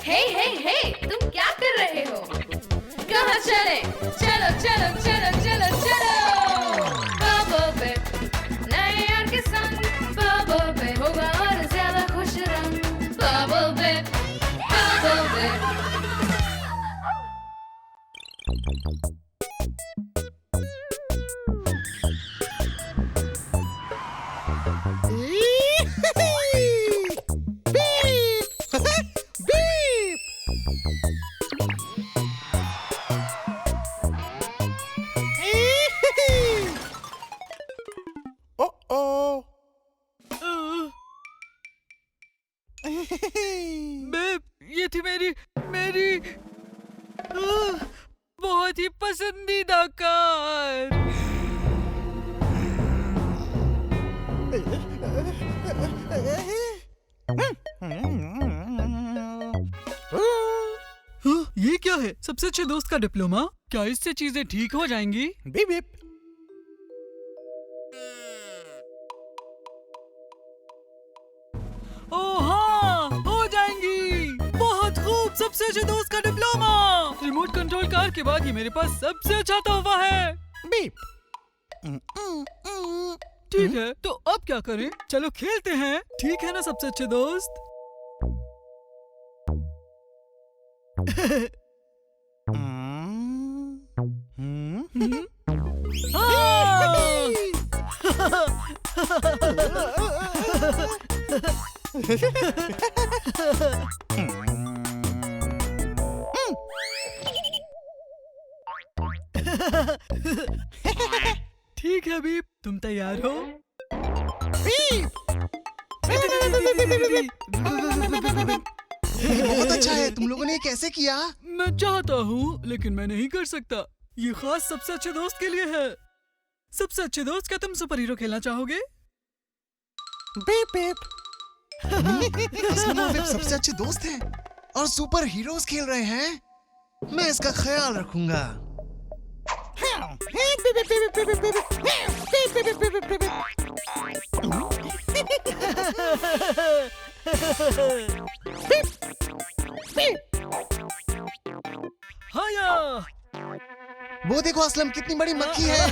हे हे हे, तुम क्या कर रहे हो? कहाँ चले? चलो चलो चलो चलो चलो बबल बिप, नए यार के संग बबल बिप होगा और ज्यादा खुश रंग bubble beep bubble beep. Babe, ये थी मेरी बहुत ही पसंदीदा कार। ये क्या है? सबसे अच्छे दोस्त का डिप्लोमा? क्या इससे चीजें ठीक हो जाएंगी? Beep beep. ओह हाँ, हो जाएंगी। बहुत खूब, सबसे अच्छे दोस्त का डिप्लोमा। रिमोट कंट्रोल कार के बाद ही मेरे पास सबसे अच्छा तोहफा है। बीप। ठीक है, तो अब क्या करें? चलो खेलते हैं, ठीक है ना सबसे अच्छे दोस्त? ठीक है बीप, तुम तैयार हो? बहुत अच्छा है, तुम लोगों ने ये कैसे किया? मैं चाहता हूँ लेकिन मैं नहीं कर सकता। ये खास सबसे अच्छे दोस्त के लिए है। सबसे अच्छे दोस्त, क्या तुम सुपर हीरो खेलना चाहोगे? Beep beep. असलम में सबसे अच्छे दोस्त हैं और सुपर हीरोज खेल रहे हैं। मैं इसका ख्याल रखूंगा। हाया! वो देखो असलम, कितनी बड़ी मक्खी है।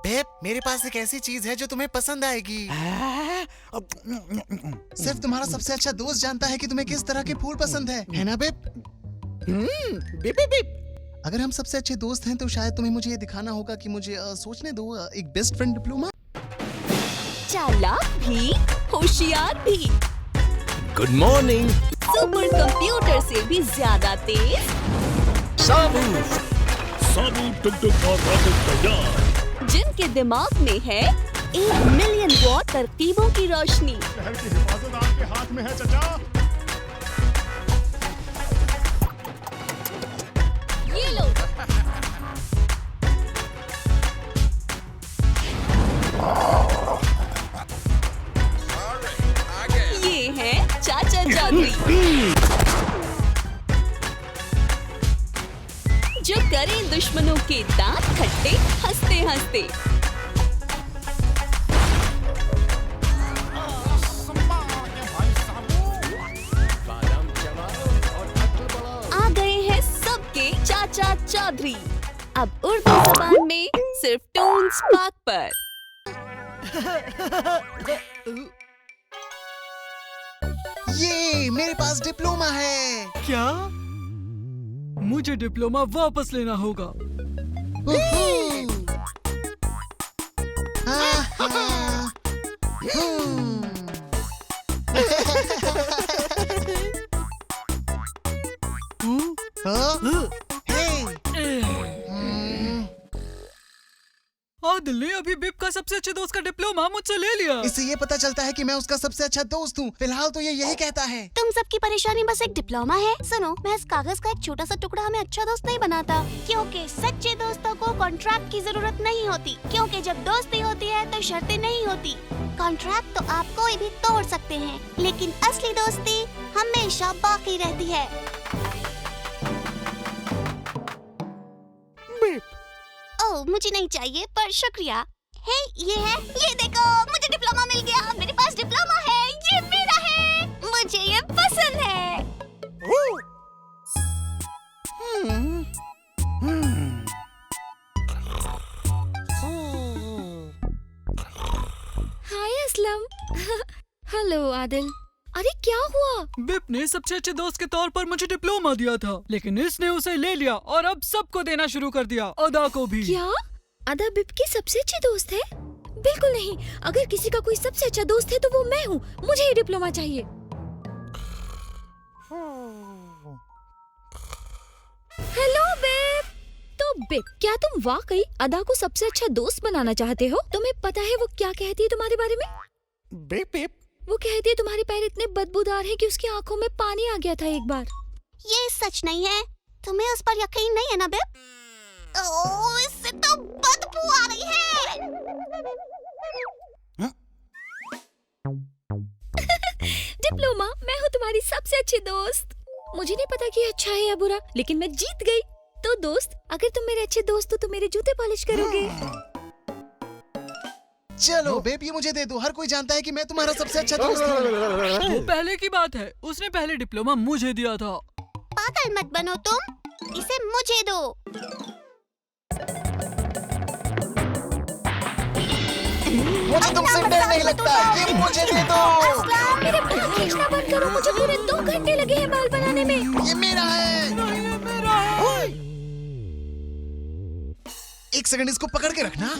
बेब, मेरे पास एक ऐसी चीज है जो तुम्हें पसंद आएगी। सिर्फ तुम्हारा सबसे अच्छा दोस्त जानता है कि तुम्हें किस तरह के फूल पसंद है ना बेब? Babe babe babe. अगर हम सबसे अच्छे दोस्त हैं तो शायद तुम्हें मुझे ये दिखाना होगा कि मुझे सोचने दो एक बेस्ट फ्रेंड डिप्लोमा। चालाक भी, होशियार भी, गुड मॉर्निंग। सुपर कंप्यूटर से भी ज्यादा तेज, साबू टुक टुक और रॉकेट तैयार। जिनके दिमाग में है 1 मिलियन वॉट तरकीबों की रोशनी। शहर की हिफाजत आपके हाथ में है चचा। ये लो। ये है चाचा जादुई, जो करें दुश्मनों के दांत खट्टे हंसते हंसते। आ गए हैं सबके चाचा चौधरी, अब उर्दू जबान में सिर्फ टून्स पाक पर। ये मेरे पास डिप्लोमा है। क्या? मुझे डिप्लोमा वापस लेना होगा। आदिल ने अभी बिप का सबसे अच्छे दोस्त का डिप्लोमा मुझसे ले लिया। इससे ये पता चलता है कि मैं उसका सबसे अच्छा दोस्त हूँ। फिलहाल तो ये यही कहता है। तुम सबकी परेशानी बस एक डिप्लोमा है। सुनो, महज कागज का एक छोटा सा टुकड़ा हमें अच्छा दोस्त नहीं बनाता, क्योंकि सच्चे दोस्तों को कॉन्ट्रैक्ट की जरूरत नहीं होती, क्योंकि जब दोस्ती होती है तो शर्तें नहीं होती। कॉन्ट्रैक्ट तो आप कोई भी तोड़ सकते हैं, लेकिन असली दोस्ती हमेशा बाकी रहती है। ओह, मुझे नहीं चाहिए पर शुक्रिया। हे, ये है, ये देखो, मुझे डिप्लोमा मिल गया। मेरे पास डिप्लोमा है, ये मेरा है। मुझे हेलो आदिल। अरे क्या हुआ? बिप ने सबसे अच्छे दोस्त के तौर पर मुझे डिप्लोमा दिया था, लेकिन इसने उसे ले लिया और अब सबको देना शुरू कर दिया, अदा को भी। क्या अदा बिप की सबसे अच्छी दोस्त है? बिल्कुल नहीं। अगर किसी का कोई सबसे अच्छा दोस्त है तो वो मैं हूँ। मुझे ये डिप्लोमा चाहिए। Hello beep. तो बिप, क्या तुम वाकई अदा को सबसे अच्छा दोस्त बनाना चाहते हो? तुम्हें पता है वो क्या कहती है तुम्हारे बारे में? बिप बिप, वो कहती है तुम्हारे पैर इतने बदबूदार हैं कि उसकी आंखों में पानी आ गया था एक बार। ये सच नहीं है। तुम्हें उस पर यकीन नहीं है ना बिप? ओह, इससे तो बदबू आ रही है। डिप्लोमा, मैं हूँ तुम्हारी सबसे अच्छी दोस्त। मुझे नहीं पता कि ये अच्छा है या बुरा, लेकिन मैं जीत गई। तो दोस्त, अगर तुम मेरे अच्छे दोस्त हो तो मेरे जूते पॉलिश करोगे? चलो बेब, ये मुझे दे दो। हर कोई जानता है कि मैं तुम्हारा सबसे अच्छा दोस्त हूँ। वो पहले की बात है, उसने पहले डिप्लोमा मुझे दिया था। पागल मत बनो तुम, इसे मुझे दो। मुझे तुमसे डर नहीं लगता, ये मुझे दे दो। मेरे बाल खींचना बंद करो। मुझे पूरे 2 घंटे लगे हैं बाल बनाने में। ये मेरा है। नहीं, ये मेरा है। एक सेकंड, इसको पकड़ के रखना।